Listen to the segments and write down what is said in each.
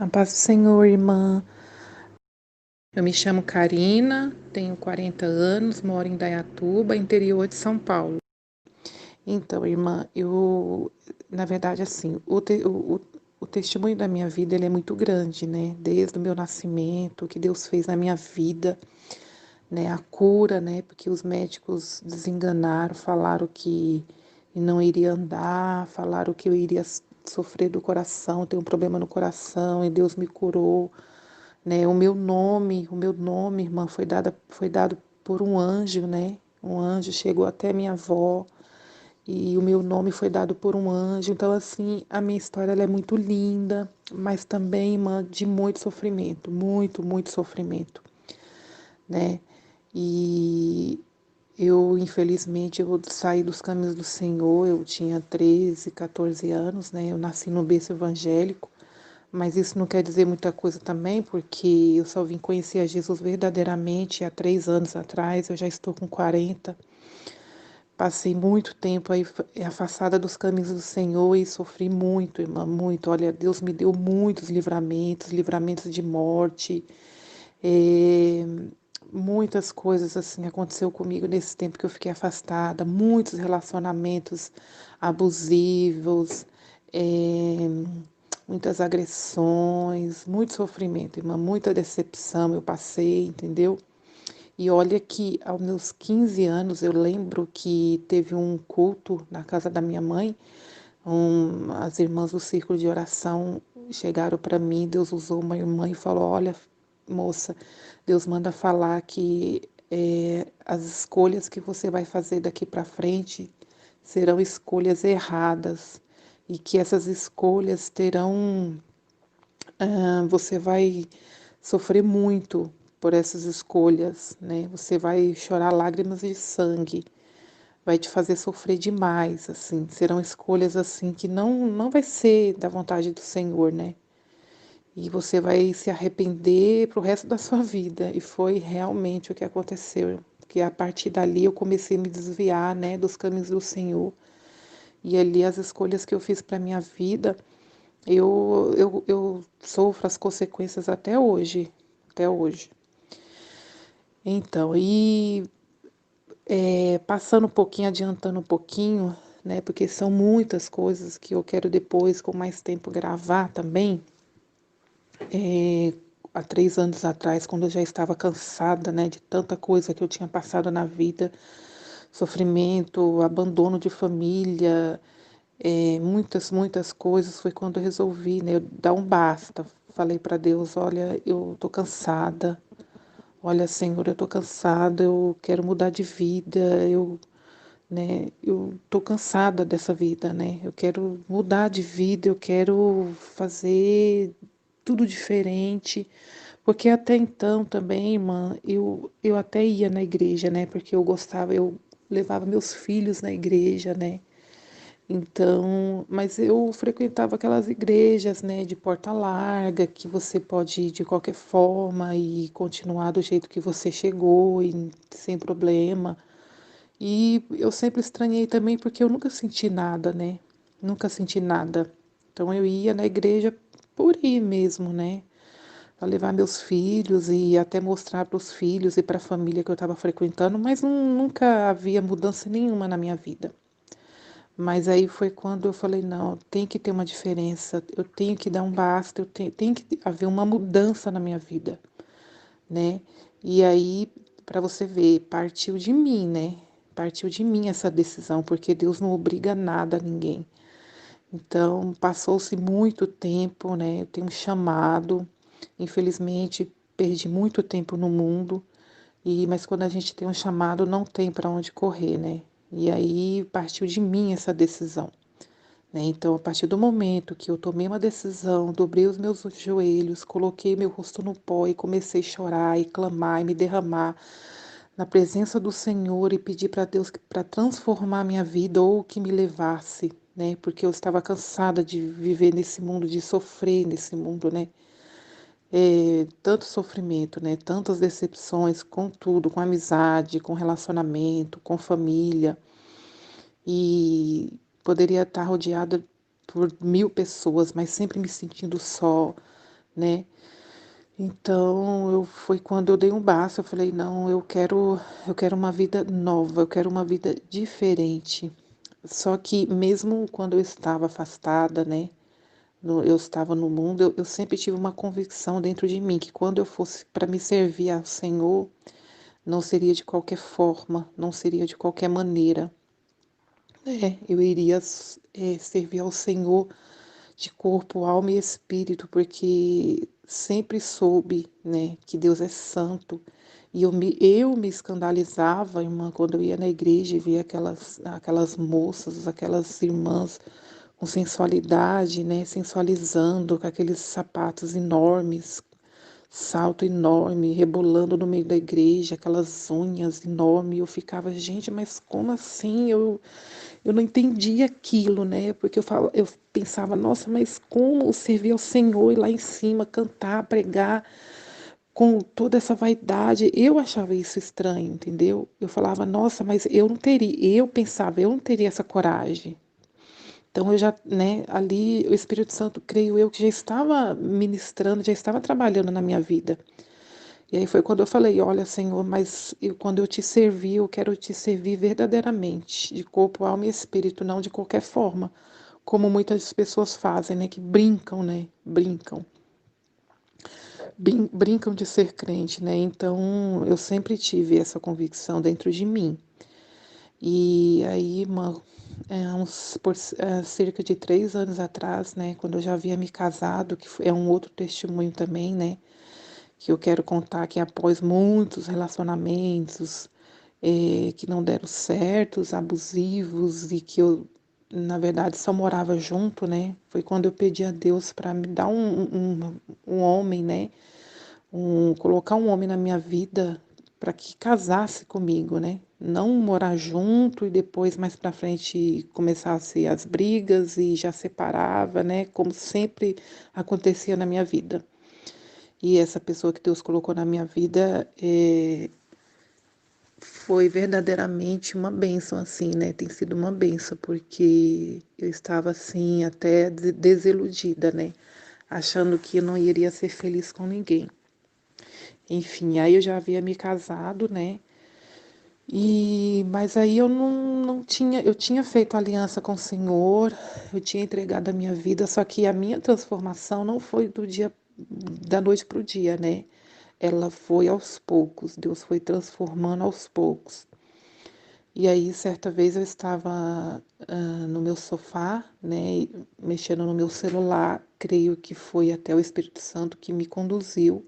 A paz do Senhor, irmã. Eu me chamo Karina, tenho 40 anos, moro em Dayatuba, interior de São Paulo. Então, irmã, na verdade, assim, o testemunho da minha vida, ele é muito grande, né? Desde o meu nascimento, o que Deus fez na minha vida, né? A cura, né? Porque os médicos desenganaram, falaram que não iria andar, falaram que eu iria sofrer do coração, ter um problema no coração, e Deus me curou. Né? O meu nome, irmã, foi dado por um anjo, né? Um anjo chegou até minha avó e o meu nome foi dado por um anjo. Então, assim, a minha história ela é muito linda, mas também, irmã, de muito sofrimento, muito, muito sofrimento, né? E infelizmente, eu saí dos caminhos do Senhor, eu tinha 13, 14 anos, né? Eu nasci no berço evangélico. Mas isso não quer dizer muita coisa também, porque eu só vim conhecer a Jesus verdadeiramente há 3 anos atrás, eu já estou com 40. Passei muito tempo aí afastada dos caminhos do Senhor e sofri muito, irmã, muito. Olha, Deus me deu muitos livramentos, livramentos de morte. eh, Muitas coisas assim aconteceu comigo nesse tempo que eu fiquei afastada, muitos relacionamentos abusivos, eh, muitas agressões, muito sofrimento, irmã, muita decepção eu passei, entendeu? E olha que aos meus 15 anos eu lembro que teve um culto na casa da minha mãe, as irmãs do círculo de oração chegaram para mim, Deus usou uma irmã e falou: Olha, moça, Deus manda falar que as escolhas que você vai fazer daqui para frente serão escolhas erradas e que essas escolhas terão você vai sofrer muito por essas escolhas, né? Você vai chorar lágrimas de sangue, vai te fazer sofrer demais, assim. Serão escolhas assim que não vai ser da vontade do Senhor, né? E você vai se arrepender pro resto da sua vida. E foi realmente o que aconteceu. Que a partir dali eu comecei a me desviar, né, dos caminhos do Senhor. E ali as escolhas que eu fiz para minha vida eu sofro as consequências até hoje, até hoje. Então, passando um pouquinho, adiantando um pouquinho, né, porque são muitas coisas que eu quero depois, com mais tempo, gravar também. Há 3 anos atrás, quando eu já estava cansada, né, de tanta coisa que eu tinha passado na vida, sofrimento, abandono de família, muitas, muitas coisas, foi quando eu resolvi, né, dar um basta. Falei para Deus, olha, eu tô cansada. Olha, Senhor, eu tô cansada, eu quero mudar de vida, eu tô cansada dessa vida, né? Eu quero mudar de vida, eu quero fazer tudo diferente. Porque até então também, irmã, eu até ia na igreja, né? Porque eu gostava, eu levava meus filhos na igreja, né? Então, mas eu frequentava aquelas igrejas, né, de porta larga, que você pode ir de qualquer forma e continuar do jeito que você chegou, e sem problema. E eu sempre estranhei também porque eu nunca senti nada, né? Nunca senti nada. Então eu ia na igreja por ir mesmo, né? Para levar meus filhos e até mostrar para os filhos e para a família que eu estava frequentando, mas nunca havia mudança nenhuma na minha vida. Mas aí foi quando eu falei, não, tem que ter uma diferença, eu tenho que dar um basta, tem que haver uma mudança na minha vida, né? E aí, para você ver, partiu de mim, né? Partiu de mim essa decisão, porque Deus não obriga nada a ninguém. Então, passou-se muito tempo, né? Eu tenho um chamado, infelizmente, perdi muito tempo no mundo, mas quando a gente tem um chamado, não tem para onde correr, né? E aí partiu de mim essa decisão, né? Então, a partir do momento que eu tomei uma decisão, dobrei os meus joelhos, coloquei meu rosto no pó e comecei a chorar e clamar e me derramar na presença do Senhor e pedir para Deus para transformar a minha vida ou que me levasse, né? Porque eu estava cansada de viver nesse mundo, de sofrer nesse mundo, né? Tanto sofrimento, né? Tantas decepções com tudo, com amizade, com relacionamento, com família. E poderia estar rodeada por 1000 pessoas, mas sempre me sentindo só, né? Então, foi quando eu dei um basta, eu falei, não, eu quero uma vida nova, eu quero uma vida diferente. Só que mesmo quando eu estava afastada, né, eu estava no mundo, eu sempre tive uma convicção dentro de mim que quando eu fosse para me servir ao Senhor, não seria de qualquer forma, não seria de qualquer maneira, né? Eu iria servir ao Senhor de corpo, alma e espírito, porque sempre soube, né, que Deus é santo. E eu me escandalizava, irmã, quando eu ia na igreja e via aquelas moças, aquelas irmãs com sensualidade, né, sensualizando, com aqueles sapatos enormes, salto enorme, rebolando no meio da igreja, aquelas unhas enormes. Eu ficava, gente, mas como assim? Eu não entendia aquilo, né? Porque eu pensava, nossa, mas como servir ao Senhor e lá em cima, cantar, pregar com toda essa vaidade? Eu achava isso estranho, entendeu? Eu falava, nossa, mas eu não teria, eu pensava, eu não teria essa coragem. Então eu já, né, ali o Espírito Santo, creio eu, que já estava ministrando, já estava trabalhando na minha vida. E aí foi quando eu falei, olha, Senhor, mas quando eu te servir, eu quero te servir verdadeiramente, de corpo, alma e espírito, não de qualquer forma, como muitas pessoas fazem, né, que brincam, né, brincam de ser crente, né, então eu sempre tive essa convicção dentro de mim. E aí, cerca de 3 anos atrás, né, quando eu já havia me casado, é um outro testemunho também, né, que eu quero contar que após muitos relacionamentos que não deram certos, abusivos e que eu, na verdade, só morava junto, né? Foi quando eu pedi a Deus para me dar um homem, né? Colocar um homem na minha vida para que casasse comigo, né? Não morar junto e depois mais para frente começasse as brigas e já separava, né? Como sempre acontecia na minha vida. E essa pessoa que Deus colocou na minha vida foi verdadeiramente uma bênção, assim, né? Tem sido uma bênção, porque eu estava, assim, até desiludida, né? Achando que eu não iria ser feliz com ninguém. Enfim, aí eu já havia me casado, né? Mas aí eu não tinha, eu tinha feito aliança com o Senhor, eu tinha entregado a minha vida, só que a minha transformação não foi da noite para o dia, né? Ela foi aos poucos, Deus foi transformando aos poucos. E aí, certa vez eu estava no meu sofá, né, mexendo no meu celular, creio que foi até o Espírito Santo que me conduziu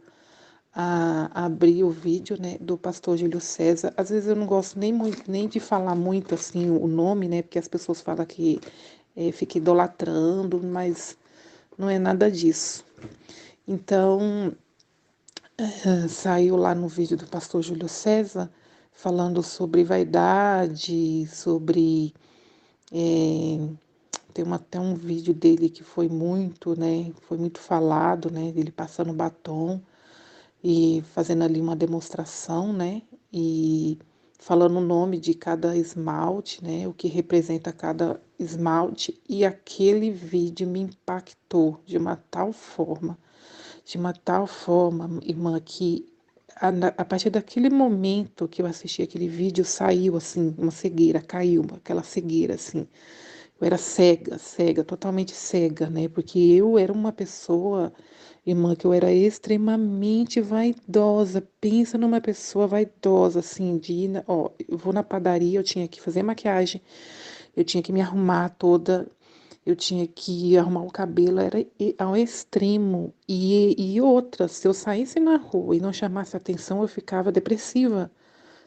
a abrir o vídeo, né, do pastor Júlio César. Às vezes eu não gosto nem de falar muito assim o nome, né, porque as pessoas falam que fica idolatrando, mas não é nada disso. Então, saiu lá no vídeo do pastor Júlio César falando sobre vaidade, sobre tem até um vídeo dele que foi muito, né? Foi muito falado, né? Ele passando batom e fazendo ali uma demonstração, né? E falando o nome de cada esmalte, né? O que representa cada esmalte. E aquele vídeo me impactou de uma tal forma, irmã, que a partir daquele momento que eu assisti aquele vídeo, saiu assim, uma cegueira, caiu, aquela cegueira assim. Eu era cega, cega, totalmente cega, né? Porque eu era uma pessoa, irmã, que eu era extremamente vaidosa. Pensa numa pessoa vaidosa, assim, ó, eu vou na padaria, eu tinha que fazer maquiagem, eu tinha que me arrumar toda, eu tinha que arrumar o cabelo, era ao extremo. E outra, se eu saísse na rua e não chamasse atenção, eu ficava depressiva.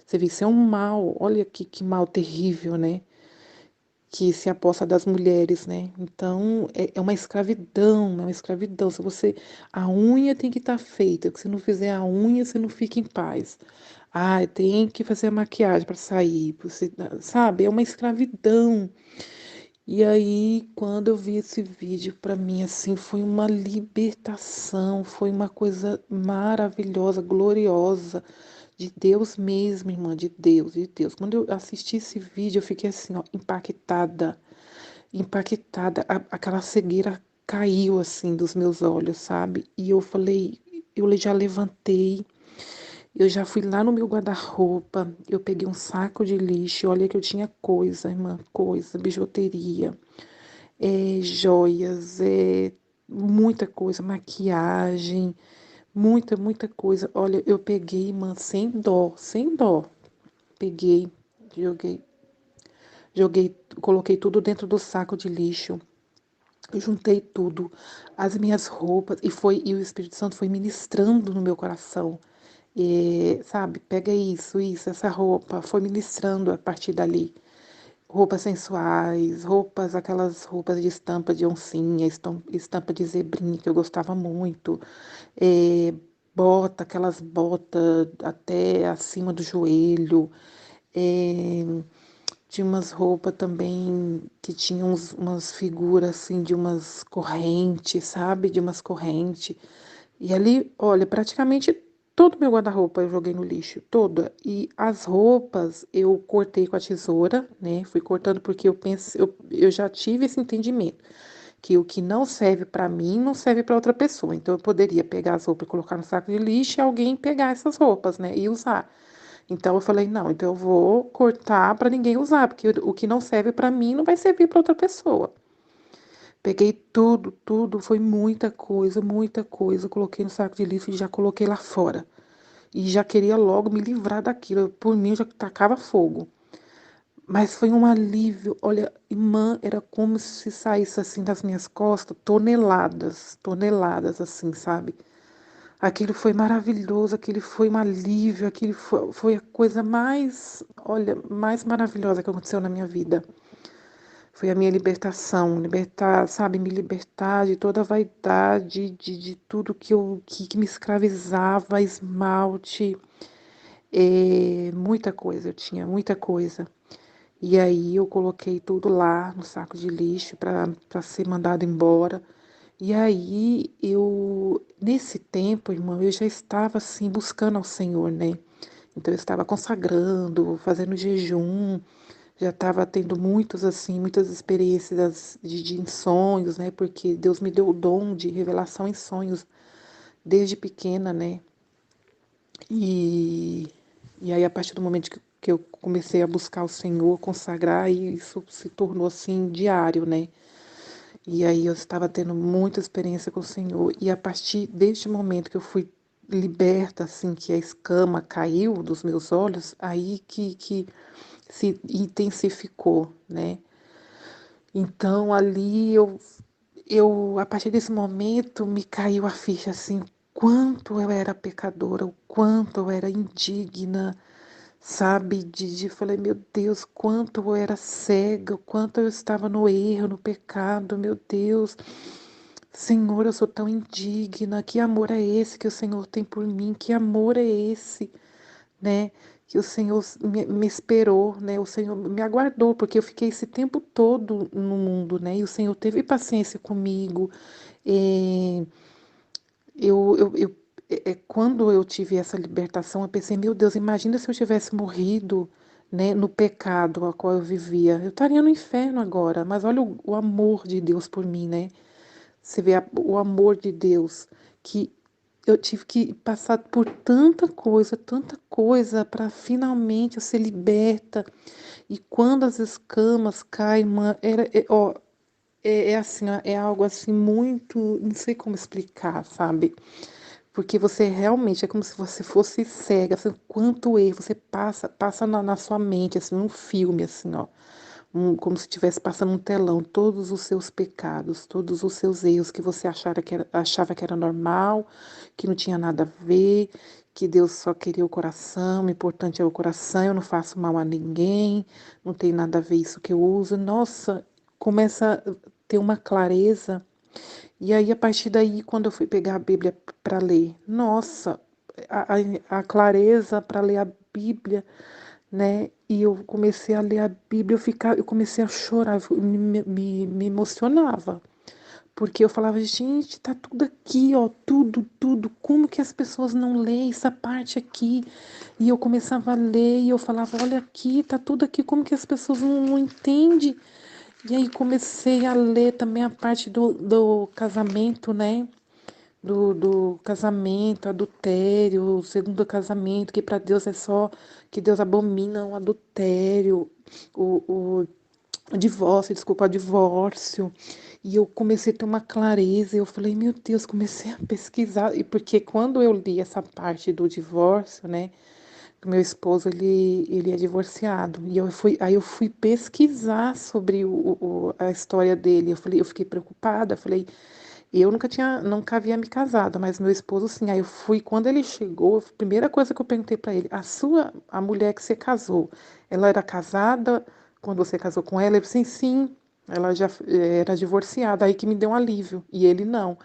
Você vê, isso é um mal, olha que mal terrível, né? Que se aposta das mulheres, né? Então é uma escravidão, é uma escravidão. Se você a unha tem que estar feita, porque se não fizer a unha, você não fica em paz. Ah, tem que fazer a maquiagem para sair, você, sabe? É uma escravidão. E aí, quando eu vi esse vídeo, para mim assim, foi uma libertação, foi uma coisa maravilhosa, gloriosa. De Deus mesmo, irmã, de Deus, de Deus. Quando eu assisti esse vídeo, eu fiquei assim, ó, impactada, impactada. Aquela cegueira caiu assim dos meus olhos, sabe? E eu falei, eu já levantei, eu já fui lá no meu guarda-roupa, eu peguei um saco de lixo, olha que eu tinha coisa, irmã, coisa, bijuteria, joias, muita coisa, maquiagem, muita coisa. Olha, eu peguei, irmã, sem dó. Peguei, joguei, joguei, coloquei tudo dentro do saco de lixo. Eu juntei tudo, as minhas roupas, e o Espírito Santo foi ministrando no meu coração. E, sabe, pega isso, essa roupa, foi ministrando a partir dali. Roupas sensuais, aquelas roupas de estampa de oncinha, estampa de zebrinha, que eu gostava muito. É, aquelas botas até acima do joelho. É, tinha umas roupas também que tinham umas figuras assim de umas correntes, sabe? De umas correntes. E ali, olha, praticamente todo o meu guarda-roupa eu joguei no lixo, toda. E as roupas eu cortei com a tesoura, né? Fui cortando porque eu já tive esse entendimento que o que não serve para mim não serve para outra pessoa. Então eu poderia pegar as roupas e colocar no saco de lixo e alguém pegar essas roupas, né? E usar. Então eu falei, não, então eu vou cortar para ninguém usar, porque o que não serve para mim não vai servir para outra pessoa. Peguei tudo, foi muita coisa, coloquei no saco de lixo e já coloquei lá fora. E já queria logo me livrar daquilo, por mim eu já tacava fogo. Mas foi um alívio, olha, irmã, era como se saísse assim das minhas costas toneladas assim, sabe? Aquilo foi maravilhoso, aquele foi um alívio, foi a coisa mais, olha, mais maravilhosa que aconteceu na minha vida. Foi a minha libertação, libertar, sabe, me libertar de toda a vaidade, de tudo que me escravizava, esmalte, muita coisa, eu tinha muita coisa. E aí eu coloquei tudo lá no saco de lixo para ser mandado embora. E aí nesse tempo, irmão, eu já estava assim buscando ao Senhor, né? Então eu estava consagrando, fazendo jejum, já estava tendo muitas experiências de sonhos, né? Porque Deus me deu o dom de revelação em sonhos desde pequena, né? E, e aí a partir do momento que eu comecei a buscar o Senhor, consagrar, e isso se tornou assim diário, né? E aí eu estava tendo muita experiência com o Senhor. E a partir deste momento que eu fui liberta, assim, que a escama caiu dos meus olhos, aí que se intensificou, né? Então ali a partir desse momento me caiu a ficha, assim, quanto eu era pecadora, o quanto eu era indigna, sabe? Falei, meu Deus, quanto eu era cega, o quanto eu estava no erro, no pecado, meu Deus. Senhor, eu sou tão indigna. Que amor é esse que o Senhor tem por mim? Que amor é esse, né? Que o Senhor me esperou, né? O Senhor me aguardou, porque eu fiquei esse tempo todo no mundo, né? E o Senhor teve paciência comigo. É, quando eu tive essa libertação, eu pensei, meu Deus, imagina se eu tivesse morrido, né, no pecado a qual eu vivia. Eu estaria no inferno agora, mas olha o amor de Deus por mim, né? Você vê o amor de Deus, que eu tive que passar por tanta coisa, para finalmente eu ser liberta. E quando as escamas caem, ó, assim, ó, é algo assim muito, não sei como explicar, sabe? Porque você realmente é como se você fosse cega, assim, quanto erro você passa na sua mente, assim, um filme, assim, ó. Como se estivesse passando um telão, todos os seus pecados, todos os seus erros que você achava que era normal, que não tinha nada a ver, que Deus só queria o coração, o importante é o coração, eu não faço mal a ninguém, não tem nada a ver isso que eu uso. Nossa, começa a ter uma clareza. E aí, a partir daí, quando eu fui pegar a Bíblia para ler, nossa, a clareza para ler a Bíblia, né? E eu comecei a ler a Bíblia, eu comecei a chorar, me emocionava. Porque eu falava, gente, tá tudo aqui, ó, tudo. Como que as pessoas não leem essa parte aqui? E eu começava a ler e eu falava, olha aqui, tá tudo aqui, como que as pessoas não entendem? E aí comecei a ler também a parte do casamento, né? Do casamento, adultério, o segundo casamento, que para Deus é só que Deus abomina o adultério, o, o, o divórcio, desculpa, o divórcio. E eu comecei a ter uma clareza, eu falei, meu Deus, comecei a pesquisar, e porque quando eu li essa parte do divórcio, né, meu esposo, ele é divorciado, e aí eu fui pesquisar sobre a história dele, eu fiquei preocupada, falei, eu nunca havia me casado, mas meu esposo sim. Aí eu fui, quando ele chegou, a primeira coisa que eu perguntei para ele, a mulher que você casou, ela era casada quando você casou com ela? Ele disse, sim, ela já era divorciada, aí que me deu um alívio, e ele não,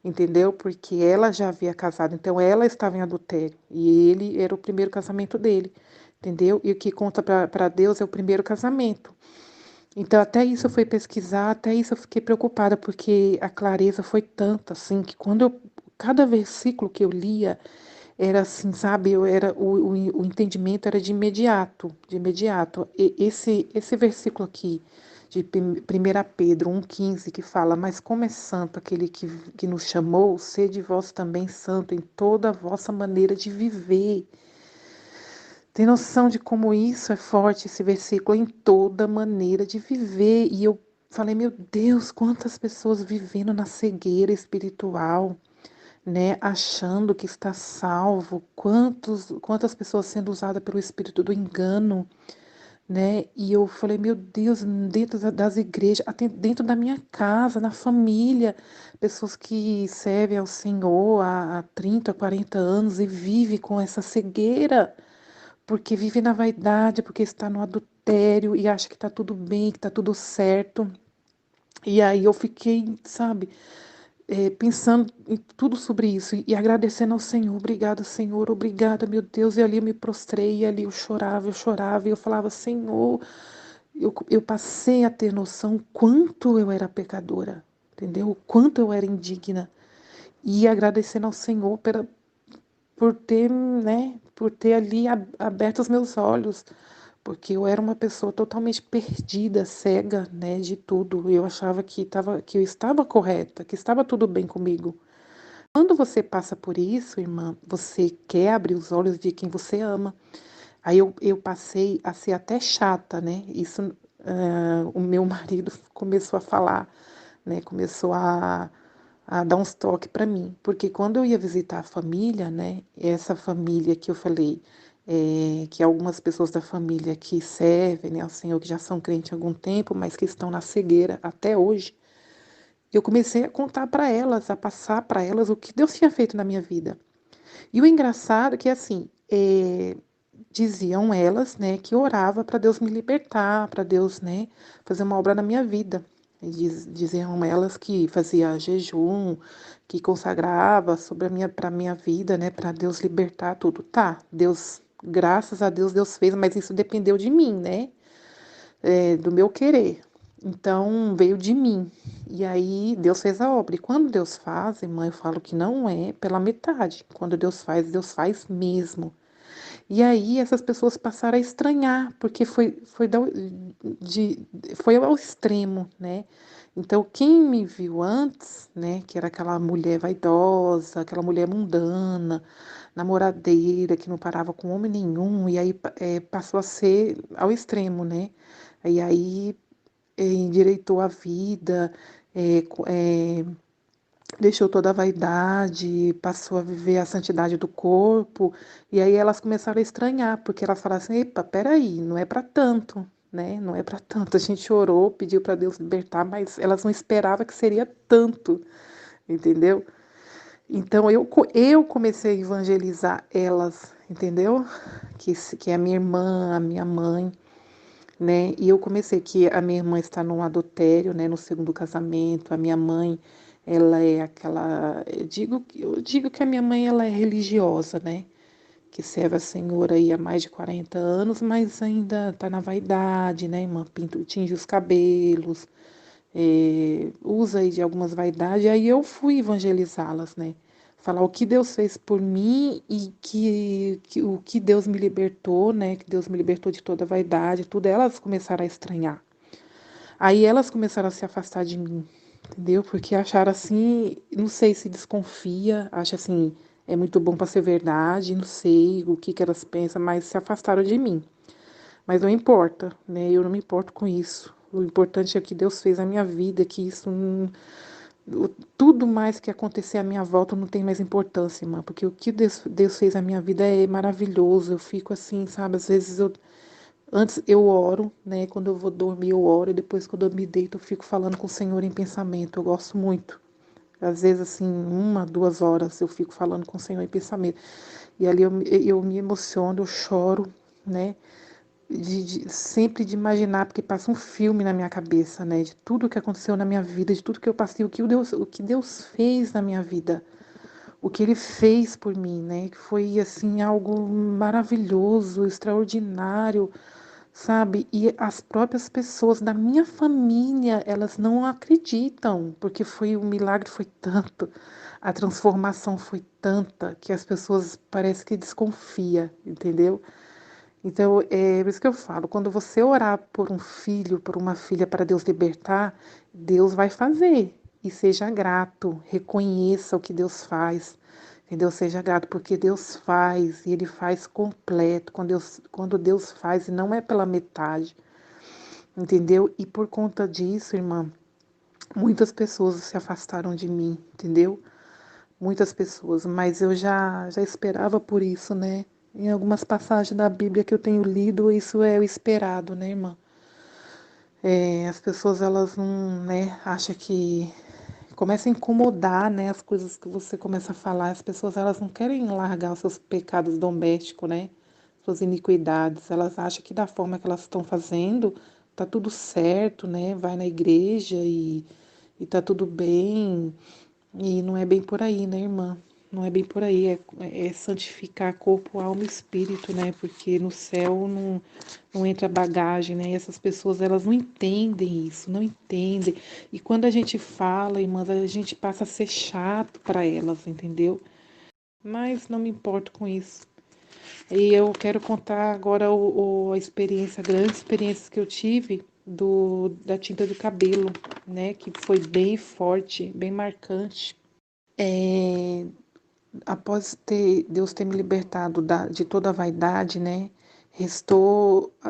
entendeu? Porque ela já havia casado, então ela estava em adultério, e ele era o primeiro casamento dele, entendeu? E o que conta para Deus é o primeiro casamento. Então, até isso eu fui pesquisar, até isso eu fiquei preocupada, porque a clareza foi tanta, assim, que cada versículo que eu lia, era assim, sabe, o entendimento era de imediato, de imediato. E esse versículo aqui, de 1 Pedro 1,15, que fala, mas como é santo aquele que nos chamou, sede vós também santo em toda a vossa maneira de viver. Tem noção de como isso é forte, esse versículo, em toda maneira de viver. E eu falei, meu Deus, quantas pessoas vivendo na cegueira espiritual, né? Achando que está salvo, quantas pessoas sendo usadas pelo espírito do engano, né? E eu falei, meu Deus, dentro das igrejas, até dentro da minha casa, na família, pessoas que servem ao Senhor há 30, 40 anos e vivem com essa cegueira porque vive na vaidade, porque está no adultério e acha que está tudo bem, que está tudo certo. E aí eu fiquei, sabe, pensando em tudo sobre isso e agradecendo ao Senhor. Obrigada, Senhor, obrigada, meu Deus. E ali eu me prostrei, e ali eu chorava, e eu falava, Senhor, eu passei a ter noção quanto eu era pecadora, entendeu? O quanto eu era indigna. E agradecendo ao Senhor por ter, né, por ter ali aberto os meus olhos, porque eu era uma pessoa totalmente perdida, cega, né, de tudo. Eu achava que eu estava correta, que estava tudo bem comigo. Quando você passa por isso, irmã, você quer abrir os olhos de quem você ama. Aí eu passei a ser até chata, né? Isso, o meu marido começou a falar, né? Começou a dar uns toques para mim. Porque quando eu ia visitar a família, né? Essa família que eu falei, que algumas pessoas da família que servem, né, ao Senhor, que já são crentes há algum tempo, mas que estão na cegueira até hoje, eu comecei a contar para elas, a passar para elas o que Deus tinha feito na minha vida. E o engraçado é que, assim, diziam elas, né, que orava para Deus me libertar, para Deus, né, fazer uma obra na minha vida. E diziam elas que fazia jejum, que consagrava para minha vida, né, para Deus libertar tudo. Tá, Deus, graças a Deus, Deus fez, mas isso dependeu de mim, né, do meu querer. Então, veio de mim. E aí, Deus fez a obra. E quando Deus faz, irmã, eu falo que não é pela metade. Quando Deus faz mesmo. E aí essas pessoas passaram a estranhar, porque de, foi ao extremo, né? Então, quem me viu antes, né, que era aquela mulher vaidosa, aquela mulher mundana, namoradeira, que não parava com homem nenhum, e aí passou a ser ao extremo, né? E aí endireitou a vida, deixou toda a vaidade, passou a viver a santidade do corpo, e aí elas começaram a estranhar, porque elas falaram assim, epa, peraí, não é para tanto, né? Não é para tanto. A gente orou, pediu para Deus libertar, mas elas não esperavam que seria tanto, entendeu? Então eu comecei a evangelizar elas, entendeu? Que é a minha irmã, a minha mãe, né? E eu comecei que a minha irmã está num adultério, né, no segundo casamento. A minha mãe, ela é aquela, eu digo que a minha mãe ela é religiosa, né? Que serve a Senhora aí há mais de 40 anos, mas ainda está na vaidade, né, irmã? Tinge os cabelos, usa aí de algumas vaidades. Aí eu fui evangelizá-las, né? Falar o que Deus fez por mim e que o que Deus me libertou, né? Que Deus me libertou de toda a vaidade, tudo. Elas começaram a estranhar. Aí elas começaram a se afastar de mim, entendeu? Porque acharam assim, não sei se desconfia, acha assim, é muito bom para ser verdade, não sei o que que elas pensam, mas se afastaram de mim. Mas não importa, né? Eu não me importo com isso. O importante é o que Deus fez na minha vida, que isso tudo mais que acontecer à minha volta não tem mais importância, irmã, porque o que Deus fez na minha vida é maravilhoso. Eu fico assim, sabe? Às vezes antes eu oro, né? Quando eu vou dormir, eu oro, e depois quando eu me deito, eu fico falando com o Senhor em pensamento. Eu gosto muito. Às vezes, assim, 1, 2 horas eu fico falando com o Senhor em pensamento. E ali eu me emociono, eu choro, né? Sempre de imaginar, porque passa um filme na minha cabeça, né? De tudo que aconteceu na minha vida, de tudo que eu passei, o que Deus fez na minha vida, o que Ele fez por mim, né? Que foi, assim, algo maravilhoso, extraordinário, sabe? E as próprias pessoas da minha família, elas não acreditam, porque o milagre foi tanto, a transformação foi tanta, que as pessoas parece que desconfia, entendeu? Então, é por isso que eu falo, quando você orar por um filho, por uma filha para Deus libertar, Deus vai fazer. E seja grato, reconheça o que Deus faz, entendeu? Seja grato, porque Deus faz, e Ele faz completo, quando Deus faz, e não é pela metade, entendeu? E por conta disso, irmã, muitas pessoas se afastaram de mim, entendeu? Muitas pessoas, mas eu já esperava por isso, né? Em algumas passagens da Bíblia que eu tenho lido, isso é o esperado, né, irmã? As pessoas, elas não, né, acham que começa a incomodar, né, as coisas que você começa a falar. As pessoas, elas não querem largar os seus pecados domésticos, né? Suas iniquidades. Elas acham que da forma que elas estão fazendo, tá tudo certo, né? Vai na igreja e tá tudo bem. E não é bem por aí, né, irmã? Não é bem por aí. É santificar corpo, alma e espírito, né? Porque no céu não entra bagagem, né? E essas pessoas, elas não entendem isso, não entendem. E quando a gente fala, irmãs, a gente passa a ser chato para elas, entendeu? Mas não me importo com isso. E eu quero contar agora a experiência, a grande experiência que eu tive da tinta do cabelo, né? Que foi bem forte, bem marcante. É, após Deus ter me libertado de toda a vaidade, né?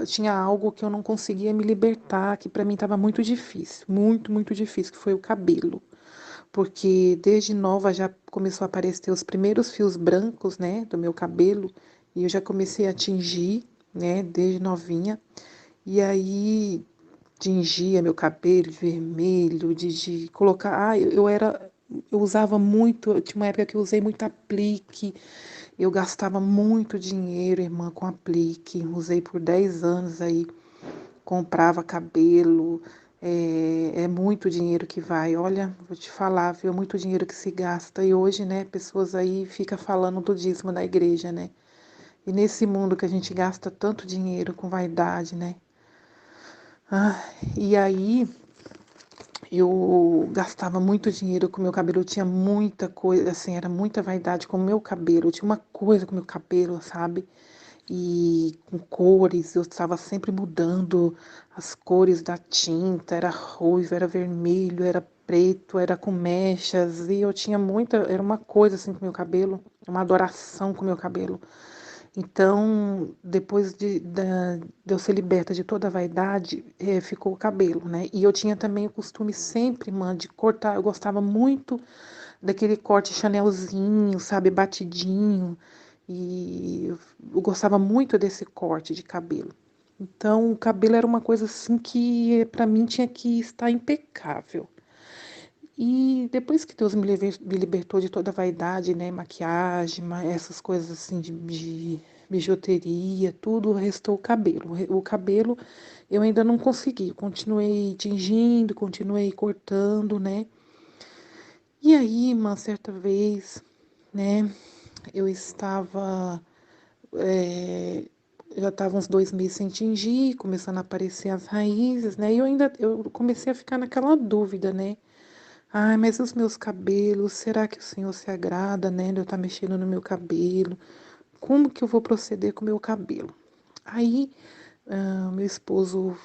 Tinha algo que eu não conseguia me libertar, que para mim estava muito difícil, muito, muito difícil, que foi o cabelo. Porque desde nova já começou a aparecer os primeiros fios brancos, né, do meu cabelo, e eu já comecei a tingir, né, desde novinha. E aí tingia meu cabelo de vermelho, de colocar. Eu usava muito, tinha uma época que eu usei muito aplique, eu gastava muito dinheiro, irmã, com aplique. Usei por 10 anos aí, comprava cabelo. É muito dinheiro que vai. Olha, vou te falar, viu? É muito dinheiro que se gasta. E hoje, né, pessoas aí ficam falando do dízimo da igreja, né? E nesse mundo que a gente gasta tanto dinheiro com vaidade, né? Ah, e aí eu gastava muito dinheiro com meu cabelo, eu tinha muita coisa, assim, era muita vaidade com o meu cabelo, eu tinha uma coisa com o meu cabelo, sabe? E com cores, eu estava sempre mudando as cores da tinta, era ruivo, era vermelho, era preto, era com mechas, e eu tinha muita, era uma coisa assim com o meu cabelo, uma adoração com o meu cabelo. Então, depois de eu ser liberta de toda a vaidade, ficou o cabelo, né? E eu tinha também o costume sempre, mano, de cortar. Eu gostava muito daquele corte Chanelzinho, sabe, batidinho. E eu gostava muito desse corte de cabelo. Então, o cabelo era uma coisa assim que para mim tinha que estar impecável. E depois que Deus me libertou de toda a vaidade, né, maquiagem, essas coisas assim de bijuteria, tudo, restou o cabelo. O cabelo eu ainda não consegui, continuei tingindo, continuei cortando, né. E aí, uma certa vez, né, eu estava, eh, já estava uns 2 meses sem tingir, começando a aparecer as raízes, né, e eu comecei a ficar naquela dúvida, né. Ai, mas os meus cabelos, será que o Senhor se agrada, né, de eu estar mexendo no meu cabelo? Como que eu vou proceder com o meu cabelo? Aí, meu esposo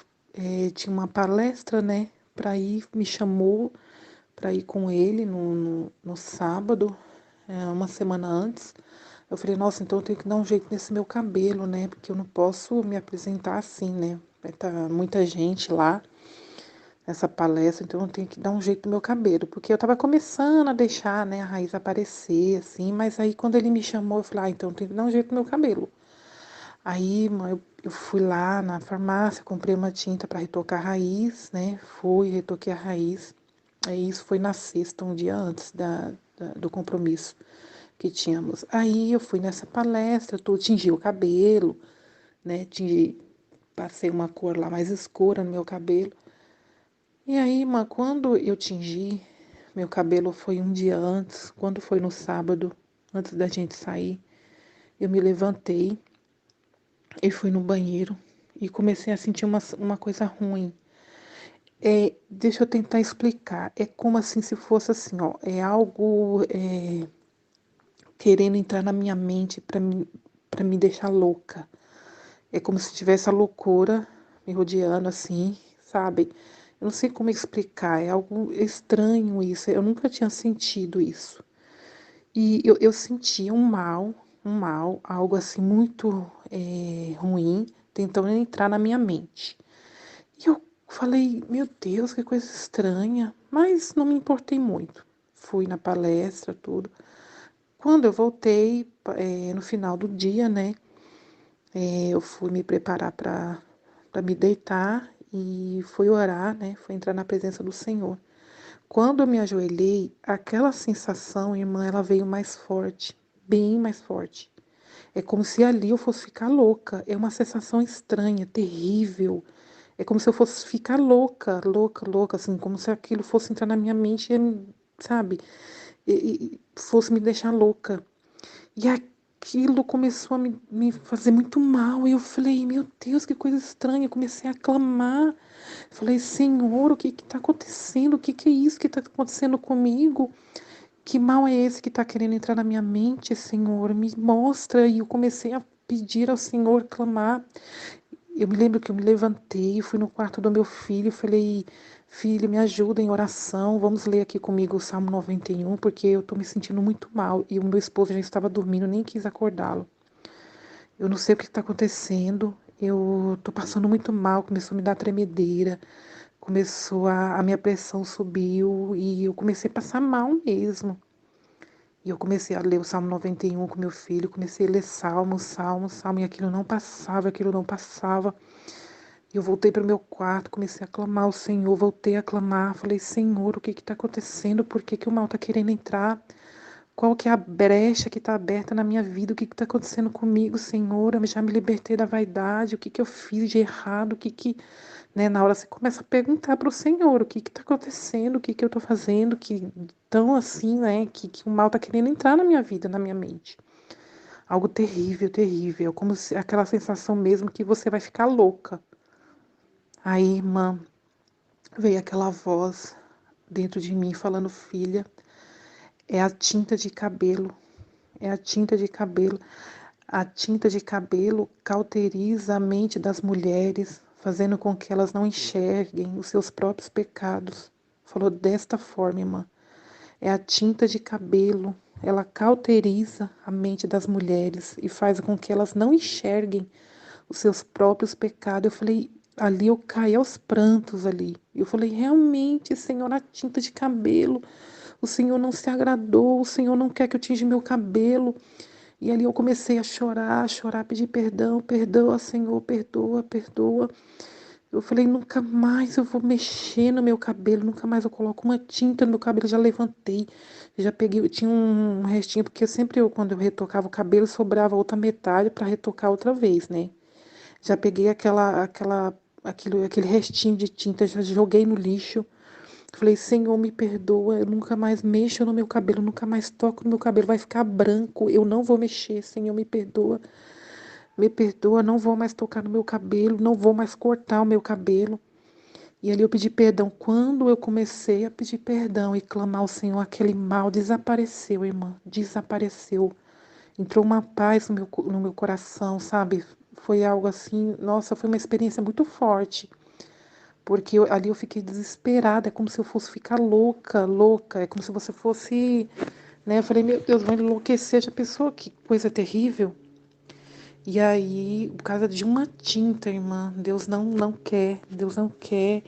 tinha uma palestra, né, para ir, me chamou para ir com ele no sábado, uma semana antes. Eu falei, nossa, então eu tenho que dar um jeito nesse meu cabelo, né? Porque eu não posso me apresentar assim, né? Vai estar muita gente lá nessa palestra, então eu tenho que dar um jeito no meu cabelo. Porque eu tava começando a deixar, né, a raiz aparecer, assim, mas aí quando ele me chamou, eu falei, ah, então eu tenho que dar um jeito no meu cabelo. Aí, mãe, eu fui lá na farmácia, comprei uma tinta para retocar a raiz, né? Fui, retoquei a raiz. Aí isso foi na sexta, um dia antes do compromisso que tínhamos. Aí eu fui nessa palestra, tingi o cabelo, né? Passei uma cor lá mais escura no meu cabelo. E aí, quando eu tingi, meu cabelo foi um dia antes, quando foi no sábado, antes da gente sair, eu me levantei e fui no banheiro e comecei a sentir uma coisa ruim. Deixa eu tentar explicar. É como assim se fosse assim, ó, é algo querendo entrar na minha mente para me deixar louca. É como se tivesse a loucura me rodeando assim, sabe? Eu não sei como explicar, é algo estranho isso. Eu nunca tinha sentido isso. E eu sentia um mal, algo assim muito ruim, tentando entrar na minha mente. E eu falei, meu Deus, que coisa estranha, mas não me importei muito. Fui na palestra, tudo. Quando eu voltei, no final do dia, né, eu fui me preparar para me deitar e fui orar, né, fui entrar na presença do Senhor. Quando eu me ajoelhei, aquela sensação, irmã, ela veio mais forte, bem mais forte. É como se ali eu fosse ficar louca. É uma sensação estranha, terrível. É como se eu fosse ficar louca, louca, louca, assim, como se aquilo fosse entrar na minha mente, sabe? E fosse me deixar louca. E aquilo começou a me fazer muito mal. E eu falei, meu Deus, que coisa estranha. Eu comecei a clamar. Falei, Senhor, o que está acontecendo? O que é isso que está acontecendo comigo? Que mal é esse que está querendo entrar na minha mente, Senhor? Me mostra. E eu comecei a pedir ao Senhor, clamar. Eu me lembro que eu me levantei, fui no quarto do meu filho, falei, filho, me ajuda em oração, vamos ler aqui comigo o Salmo 91, porque eu estou me sentindo muito mal. E o meu esposo já estava dormindo, nem quis acordá-lo. Eu não sei o que está acontecendo, eu estou passando muito mal, começou a me dar tremedeira, a minha pressão subiu e eu comecei a passar mal mesmo. E eu comecei a ler o Salmo 91 com meu filho, comecei a ler Salmo, e aquilo não passava, aquilo não passava. Eu voltei para o meu quarto, comecei a clamar ao Senhor, voltei a clamar, falei, Senhor, o que está acontecendo? Por que o mal está querendo entrar? Qual que é a brecha que está aberta na minha vida? O que está acontecendo comigo, Senhor? Eu já me libertei da vaidade, o que eu fiz de errado? Né? Na hora você começa a perguntar para o Senhor, o que está acontecendo? O que eu estou fazendo? Que tão assim, né? Que o mal está querendo entrar na minha vida, na minha mente. Algo terrível, terrível. Como se, aquela sensação mesmo que você vai ficar louca. Aí, irmã, veio aquela voz dentro de mim falando, filha, é a tinta de cabelo, é a tinta de cabelo. A tinta de cabelo cauteriza a mente das mulheres, fazendo com que elas não enxerguem os seus próprios pecados. Falou desta forma, irmã. É a tinta de cabelo, ela cauteriza a mente das mulheres e faz com que elas não enxerguem os seus próprios pecados. Eu falei, ali eu caí aos prantos ali. Eu falei, realmente, Senhor, a tinta de cabelo, o Senhor não se agradou, o Senhor não quer que eu tinge meu cabelo. E ali eu comecei a chorar, pedir perdão, perdoa, Senhor, perdoa, perdoa. Eu falei, nunca mais eu vou mexer no meu cabelo, nunca mais eu coloco uma tinta no meu cabelo. Já levantei, já peguei, tinha um restinho, porque sempre quando eu retocava o cabelo, sobrava outra metade para retocar outra vez, né? Já peguei aquele restinho de tinta, já joguei no lixo. Falei, Senhor, me perdoa, eu nunca mais mexo no meu cabelo, nunca mais toco no meu cabelo, vai ficar branco, eu não vou mexer, Senhor, me perdoa, não vou mais tocar no meu cabelo, não vou mais cortar o meu cabelo. E ali eu pedi perdão. Quando eu comecei a pedir perdão e clamar ao Senhor, aquele mal desapareceu, irmã, desapareceu. Entrou uma paz no meu coração, sabe? Foi algo assim, nossa, foi uma experiência muito forte. porque ali eu fiquei desesperada, é como se eu fosse ficar louca, louca, é como se você fosse, né? Eu falei, meu Deus, vai enlouquecer, já pensou que coisa terrível? E aí, por causa de uma tinta, irmã, Deus não quer, Deus não quer.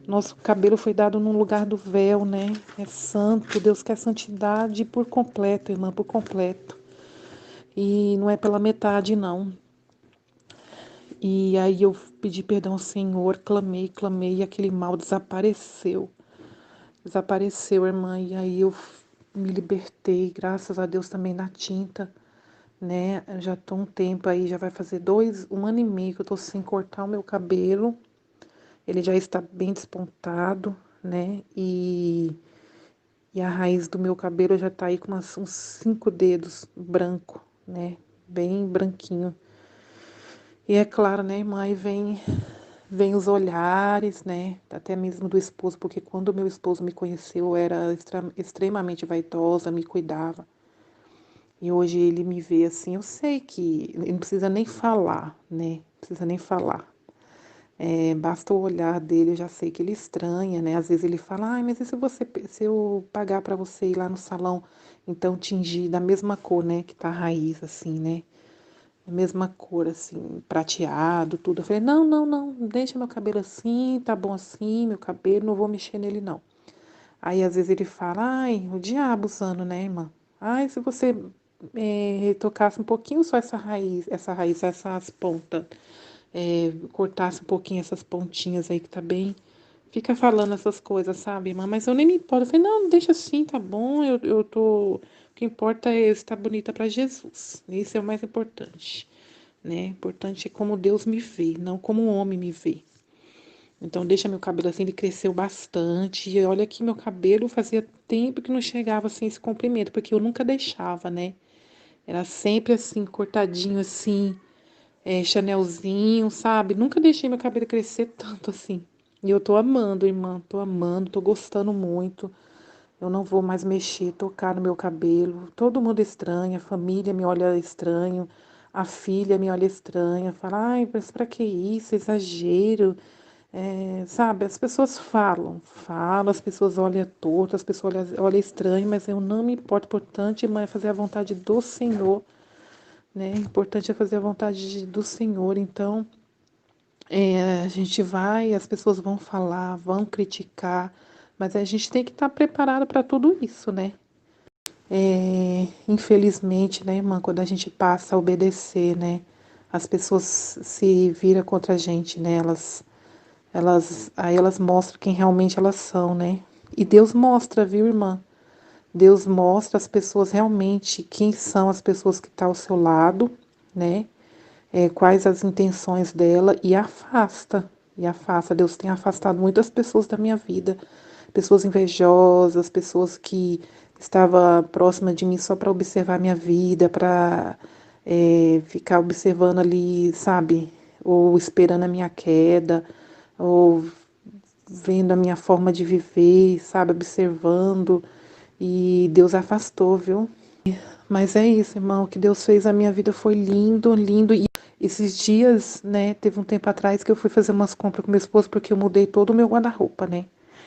Nosso cabelo foi dado no lugar do véu, né? É santo, Deus quer santidade por completo, irmã, por completo. E não é pela metade, não. E aí eu pedi perdão ao Senhor, clamei, clamei, e aquele mal desapareceu. Desapareceu, irmã, e aí eu me libertei, graças a Deus também na tinta, né? Eu já tô um tempo aí, já vai fazer um ano e meio que eu tô sem cortar o meu cabelo. Ele já está bem despontado, né? E a raiz do meu cabelo já tá aí com uns 5 dedos branco, né? Bem branquinho. E é claro, né, irmã, aí vem os olhares, né? Até mesmo do esposo, porque quando o meu esposo me conheceu, eu era extremamente vaidosa, me cuidava. E hoje ele me vê assim, eu sei que ele não precisa nem falar, né? Não precisa nem falar. Basta o olhar dele, eu já sei que ele estranha, né? Às vezes ele fala, ai, mas e se eu pagar para você ir lá no salão, então tingir da mesma cor, né? Que tá a raiz, assim, né? A mesma cor, assim, prateado, tudo. Eu falei, não, deixa meu cabelo assim, tá bom assim, meu cabelo, não vou mexer nele, não. Aí às vezes ele fala, ai, o diabo usando, né, irmã? Ai, se você retocasse um pouquinho só essas pontas, cortasse um pouquinho essas pontinhas aí que tá bem. Fica falando essas coisas, sabe, irmã? Mas eu nem me importo. Eu falei, não, deixa assim, tá bom. Eu tô. O que importa é eu estar bonita para Jesus. Isso é o mais importante, né? Importante é como Deus me vê, não como um homem me vê. Então, deixa meu cabelo assim, ele cresceu bastante. E olha que meu cabelo fazia tempo que não chegava assim esse comprimento, porque eu nunca deixava, né? Era sempre assim, cortadinho assim, chanelzinho, sabe? Nunca deixei meu cabelo crescer tanto assim. E eu tô amando, irmã, tô amando, tô gostando muito. Eu não vou mais mexer, tocar no meu cabelo. Todo mundo estranha, a família me olha estranho, a filha me olha estranha, fala, ai, mas pra que isso? Exagero. Sabe, as pessoas falam, as pessoas olham torto, as pessoas olham estranho, mas eu não me importo. O importante, irmã, é fazer a vontade do Senhor, né? O importante é fazer a vontade do Senhor. Então, a gente vai, as pessoas vão falar, vão criticar, mas a gente tem que estar preparado para tudo isso, né? Infelizmente, né, irmã, quando a gente passa a obedecer, né, as pessoas se viram contra a gente, né? Aí elas mostram quem realmente elas são, né? E Deus mostra, viu, irmã? Deus mostra as pessoas realmente quem são as pessoas que estão ao seu lado, né? Quais as intenções dela e afasta. E afasta. Deus tem afastado muitas pessoas da minha vida. Pessoas invejosas, pessoas que estavam próximas de mim só para observar minha vida, para ficar observando ali, sabe? Ou esperando a minha queda, ou vendo a minha forma de viver, sabe? Observando. E Deus afastou, viu? Mas é isso, irmão. O que Deus fez na minha vida foi lindo, lindo. E esses dias, né, teve um tempo atrás que eu fui fazer umas compras com meu esposo porque eu mudei todo o meu guarda-roupa, né?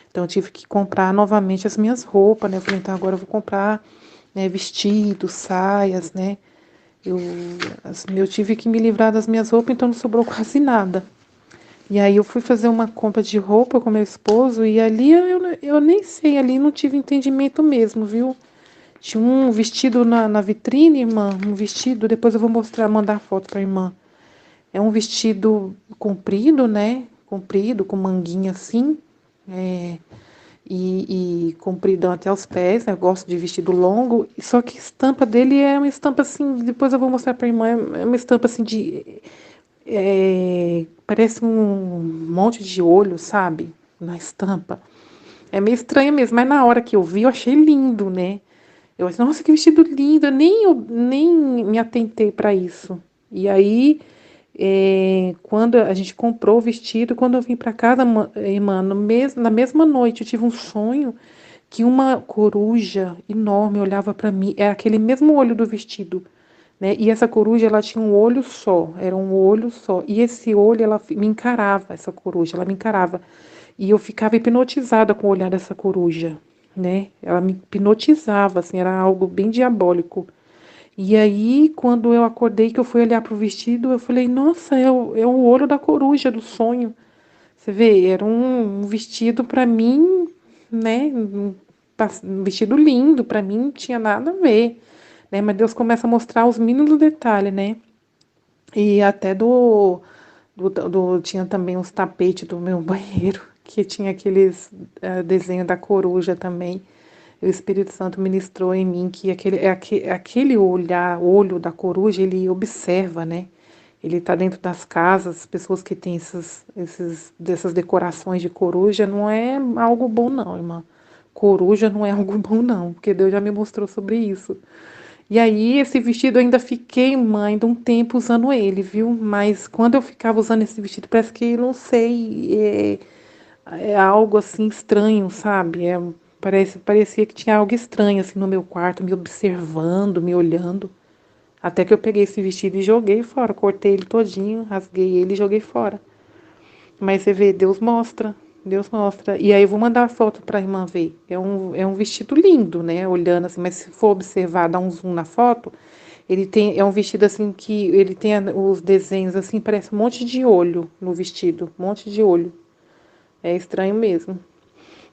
Então eu tive que comprar novamente as minhas roupas, né? Eu falei, então agora eu vou comprar, né, vestidos, saias, né? Eu tive que me livrar das minhas roupas, então não sobrou quase nada. E aí eu fui fazer uma compra de roupa com meu esposo e ali eu nem sei, ali não tive entendimento mesmo, viu? Tinha um vestido na vitrine, irmã, um vestido, depois eu vou mostrar, mandar foto pra irmã. É um vestido comprido, né? Comprido, com manguinha assim, e compridão até os pés, né? Eu gosto de vestido longo, só que a estampa dele é uma estampa assim, depois eu vou mostrar pra irmã, é uma estampa assim parece um monte de olho, sabe? Na estampa. É meio estranho mesmo, mas na hora que eu vi, eu achei lindo, né? Eu achei, nossa, que vestido lindo, eu nem me atentei para isso. E aí, quando a gente comprou o vestido, quando eu vim para casa, irmã, na mesma noite, eu tive um sonho que uma coruja enorme olhava para mim, é aquele mesmo olho do vestido, né? E essa coruja, ela tinha um olho só, era um olho só. E esse olho, ela me encarava, essa coruja, ela me encarava. E eu ficava hipnotizada com o olhar dessa coruja, né? Ela me hipnotizava, assim, era algo bem diabólico. E aí, quando eu acordei, que eu fui olhar para o vestido, eu falei, nossa, é o olho da coruja do sonho. Você vê, era um vestido para mim, né? Um vestido lindo, para mim não tinha nada a ver, né? Mas Deus começa a mostrar os mínimos detalhes, né? E até tinha também os tapetes do meu banheiro, que tinha aqueles desenho da coruja também. O Espírito Santo ministrou em mim que aquele olho da coruja, ele observa, né? Ele está dentro das casas, as pessoas que têm dessas decorações de coruja, não é algo bom não, irmã. Coruja não é algo bom não, porque Deus já me mostrou sobre isso. E aí, esse vestido eu ainda fiquei, mãe, ainda um tempo usando ele, viu? Mas quando eu ficava usando esse vestido, parece que, não sei, é algo assim estranho, sabe? Parecia que tinha algo estranho assim no meu quarto, me observando, me olhando. Até que eu peguei esse vestido e joguei fora, cortei ele todinho, rasguei ele e joguei fora. Mas você vê, Deus mostra, Deus mostra. E aí eu vou mandar a foto para a irmã ver. É um vestido lindo, né? Olhando assim, mas se for observar, dar um zoom na foto, é um vestido assim que ele tem os desenhos assim, parece um monte de olho no vestido, um monte de olho. É estranho mesmo.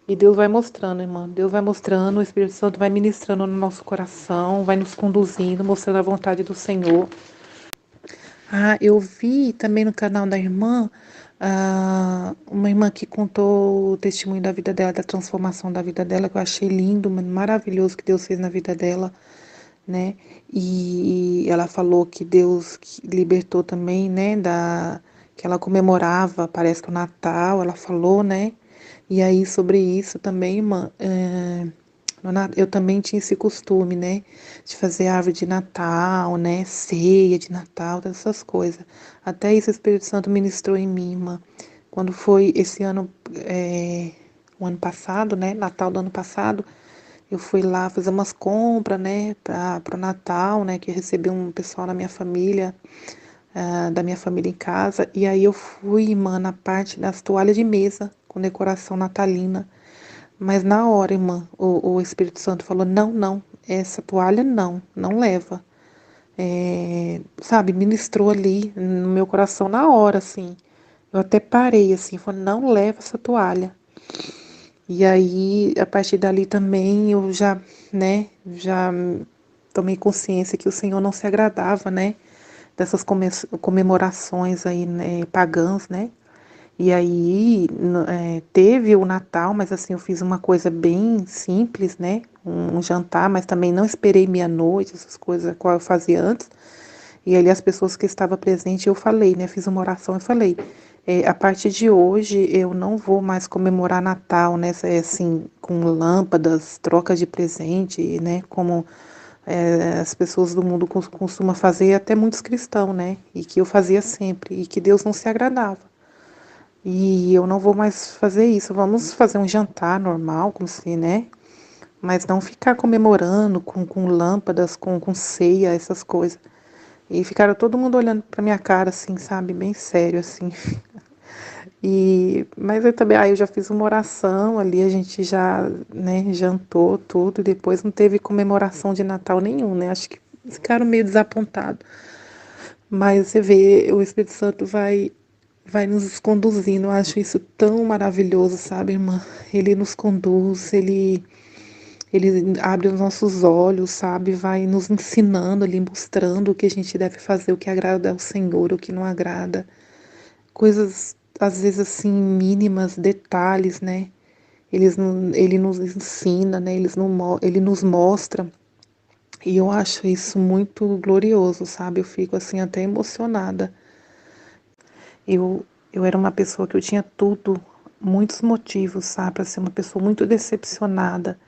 E Deus vai mostrando, irmã. Deus vai mostrando, o Espírito Santo vai ministrando no nosso coração, vai nos conduzindo, mostrando a vontade do Senhor. Ah, eu vi também no canal da irmã, uma irmã que contou o testemunho da vida dela, da transformação da vida dela, que eu achei lindo, maravilhoso que Deus fez na vida dela, né? E ela falou que Deus libertou também, né, que ela comemorava, parece que o Natal, ela falou, né? E aí sobre isso também, irmã, eu também tinha esse costume, né, de fazer árvore de Natal, né, ceia de Natal, dessas coisas. Até isso o Espírito Santo ministrou em mim, irmã. Quando foi esse ano, o ano passado, né, Natal do ano passado, eu fui lá fazer umas compras, né, para o Natal, né, que eu recebi um pessoal da minha família, da minha família em casa. E aí eu fui, irmã, na parte das toalhas de mesa, com decoração natalina. Mas na hora, irmã, o Espírito Santo falou: não, não, essa toalha não, não leva. Sabe, ministrou ali no meu coração na hora, assim. Eu até parei, assim, falei: não leva essa toalha. E aí, a partir dali também, eu já tomei consciência que o Senhor não se agradava, né, dessas comemorações aí, né, pagãs, né. E aí teve o Natal, mas assim, eu fiz uma coisa bem simples, né? Um jantar, mas também não esperei meia-noite, essas coisas qual eu fazia antes. E ali as pessoas que estavam presentes, eu falei, né? Fiz uma oração e falei, a partir de hoje eu não vou mais comemorar Natal, né? Assim, com lâmpadas, trocas de presente, né? Como as pessoas do mundo costumam fazer, até muitos cristãos, né? E que eu fazia sempre, e que Deus não se agradava. E eu não vou mais fazer isso. Vamos fazer um jantar normal, como se, né? Mas não ficar comemorando com lâmpadas, com ceia, essas coisas. E ficaram todo mundo olhando pra minha cara, assim, sabe? Bem sério, assim. Mas eu também, aí eu já fiz uma oração ali, a gente já, né, jantou tudo, e depois não teve comemoração de Natal nenhum, né? Acho que ficaram meio desapontados. Mas você vê, o Espírito Santo vai nos conduzindo. Eu acho isso tão maravilhoso, sabe, irmã? Ele nos conduz, ele abre os nossos olhos, sabe? Vai nos ensinando ali, mostrando o que a gente deve fazer, o que agrada ao Senhor, o que não agrada. Coisas, às vezes, assim, mínimas, detalhes, né? Ele nos ensina, né? Ele nos mostra. E eu acho isso muito glorioso, sabe? Eu fico, assim, até emocionada. Eu era uma pessoa que eu tinha tudo, muitos motivos, sabe, para ser uma pessoa muito decepcionada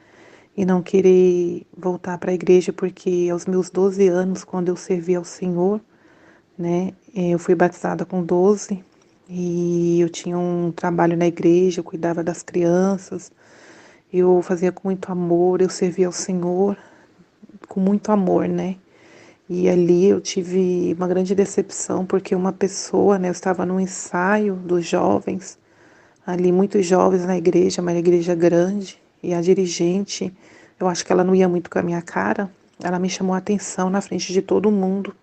e não querer voltar para a igreja, porque aos meus 12 anos, quando eu servi ao Senhor, né, eu fui batizada com 12 e eu tinha um trabalho na igreja, eu cuidava das crianças, eu fazia com muito amor, eu servia ao Senhor com muito amor, né? E ali eu tive uma grande decepção, porque uma pessoa, né, eu estava num ensaio dos jovens, ali muitos jovens na igreja, uma igreja grande, e a dirigente, eu acho que ela não ia muito com a minha cara, ela me chamou a atenção na frente de todo mundo.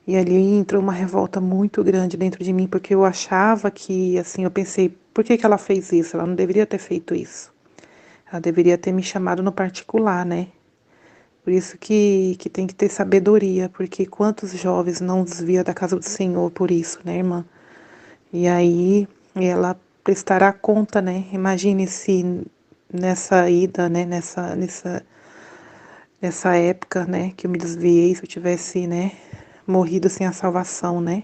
E ali entrou uma revolta muito grande dentro de mim, porque eu achava que, assim, eu pensei, por que que ela fez isso? Ela não deveria ter feito isso. Ela deveria ter me chamado no particular, né? Por isso que tem que ter sabedoria, porque quantos jovens não desvia da casa do Senhor por isso, né, irmã? E aí ela prestará conta, né? Imagine se nessa ida, né, nessa época, né, que eu me desviei, se eu tivesse, né, morrido sem a salvação, né?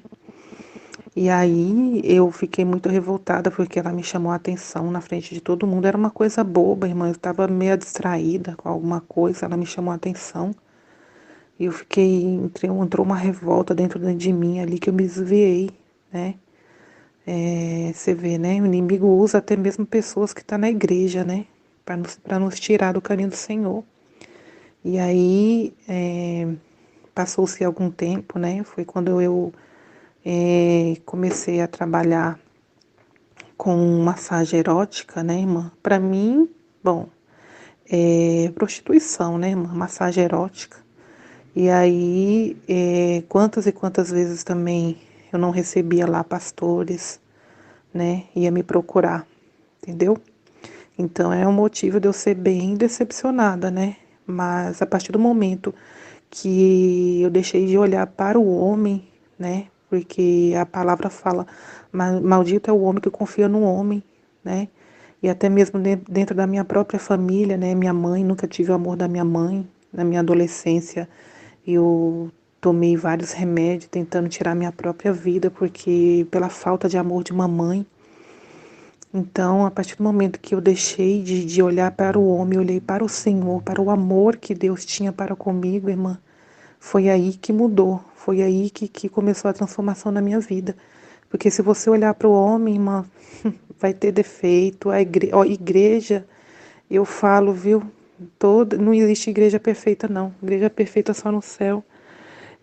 E aí eu fiquei muito revoltada porque ela me chamou a atenção na frente de todo mundo. Era uma coisa boba, irmã. Eu estava meio distraída com alguma coisa, ela me chamou a atenção. E eu fiquei, entrou uma revolta dentro de mim ali que eu me desviei, né? Você vê, né? O inimigo usa até mesmo pessoas que estão na igreja, né? Para nos tirar do caminho do Senhor. E aí passou-se algum tempo, né? Foi quando eu comecei a trabalhar com massagem erótica, né, irmã? Para mim, bom, é prostituição, né, irmã? Massagem erótica. E aí, quantas e quantas vezes também eu não recebia lá pastores, né? Ia me procurar, entendeu? Então é um motivo de eu ser bem decepcionada, né? Mas a partir do momento que eu deixei de olhar para o homem, né? Porque a palavra fala, maldito é o homem que confia no homem, né? E até mesmo dentro da minha própria família, né? Minha mãe, nunca tive o amor da minha mãe. Na minha adolescência, eu tomei vários remédios tentando tirar minha própria vida, porque pela falta de amor de mamãe. Então, a partir do momento que eu deixei de olhar para o homem, olhei para o Senhor, para o amor que Deus tinha para comigo, irmã, foi aí que mudou, foi aí que começou a transformação na minha vida. Porque se você olhar para o homem, irmã, vai ter defeito. Ó, igreja, eu falo, viu? Não existe igreja perfeita, não. Igreja perfeita só no céu.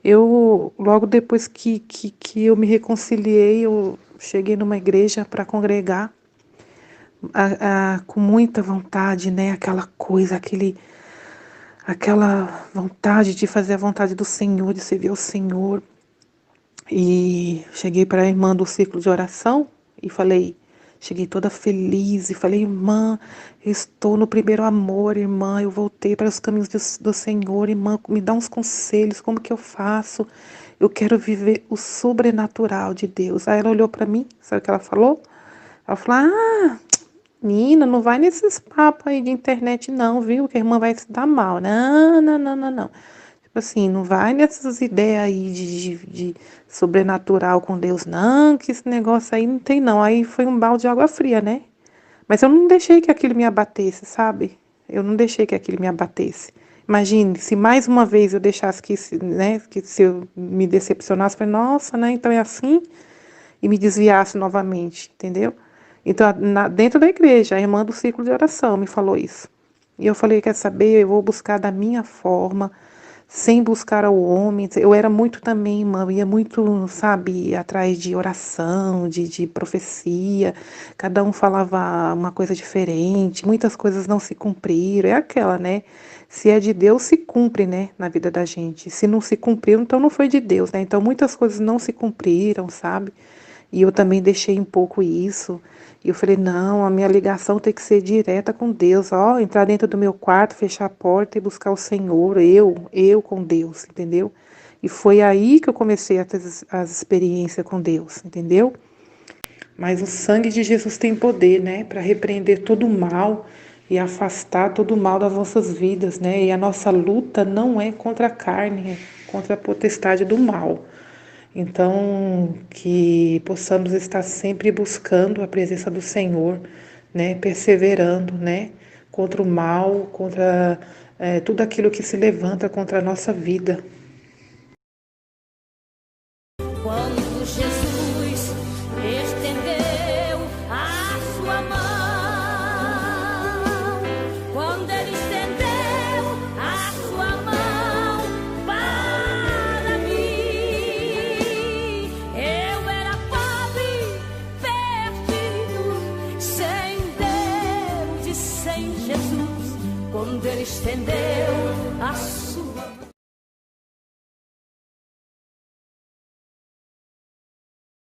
Eu, logo depois que eu me reconciliei, eu cheguei numa igreja para congregar com muita vontade, né? Aquela coisa, aquela vontade de fazer a vontade do Senhor, de servir ao Senhor. E cheguei para a irmã do círculo de oração e falei, cheguei toda feliz e falei, irmã, eu estou no primeiro amor, irmã, eu voltei para os caminhos do Senhor, irmã, me dá uns conselhos, como que eu faço? Eu quero viver o sobrenatural de Deus. Aí ela olhou para mim, sabe o que ela falou? Ela falou, Nina, não vai nesses papos aí de internet não, viu? Que a irmã vai se dar mal. Não, não, não, não, não. Tipo assim, não vai nessas ideias aí de sobrenatural com Deus, não, que esse negócio aí não tem não. Aí foi um balde de água fria, né? Mas eu não deixei que aquilo me abatesse, sabe? Eu não deixei que aquilo me abatesse. Imagine, se mais uma vez eu deixasse né, que se eu me decepcionasse, eu falei, nossa, né, então é assim? E me desviasse novamente, entendeu? Então, dentro da igreja, a irmã do círculo de oração me falou isso. E eu falei, quer saber, eu vou buscar da minha forma, sem buscar ao homem. Eu era muito também, irmã, ia muito, sabe, atrás de oração, de profecia. Cada um falava uma coisa diferente, muitas coisas não se cumpriram. É aquela, né? Se é de Deus, se cumpre, né, na vida da gente. Se não se cumpriu, então não foi de Deus, né? Então muitas coisas não se cumpriram, sabe? E eu também deixei um pouco isso. E eu falei, não, a minha ligação tem que ser direta com Deus. Ó, entrar dentro do meu quarto, fechar a porta e buscar o Senhor, eu com Deus, entendeu? E foi aí que eu comecei a ter as experiências com Deus, entendeu? Mas o sangue de Jesus tem poder, né, para repreender todo o mal e afastar todo o mal das nossas vidas, né? E a nossa luta não é contra a carne, é contra a potestade do mal. Então, que possamos estar sempre buscando a presença do Senhor, né? Perseverando, né? Contra o mal, contra tudo aquilo que se levanta contra a nossa vida,